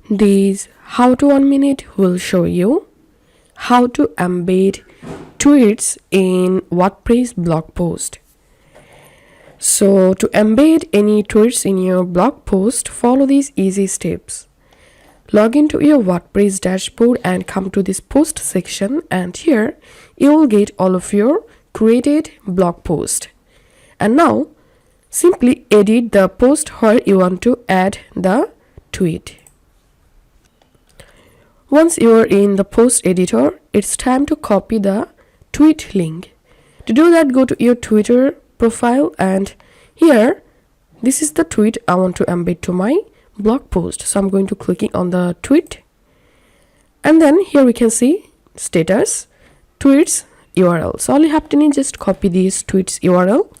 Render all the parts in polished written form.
This how to 1 minute will show you how to embed tweets in WordPress blog post. So to embed any tweets in your blog post, follow these easy steps. Log into your WordPress dashboard and come to this post section, and here you will get all of your created blog post. And now simply edit the post where you want to add the tweet. Once you are in the post editor, it's time to copy the tweet link. To do that, go to your Twitter profile, and here this is the tweet I want to embed to my blog post. So I'm going to clicking on the tweet, and then here we can see status tweets URL. So all you have to do is just copy this tweets URL,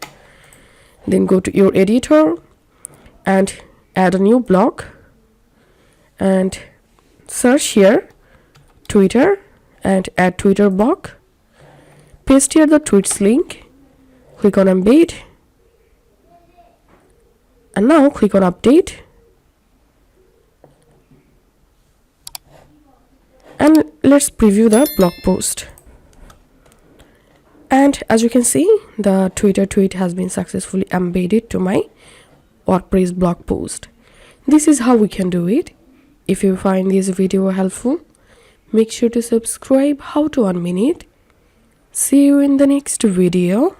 then go to your editor and add a new blog and search here Twitter and add Twitter blog. Paste here the tweets link, click on embed, and now click on update, and let's preview the blog post. And as you can see, the Twitter tweet has been successfully embedded to my WordPress blog post. This is how we can do it. If you find this video helpful, make sure to subscribe. How to 1 minute. See you in the next video.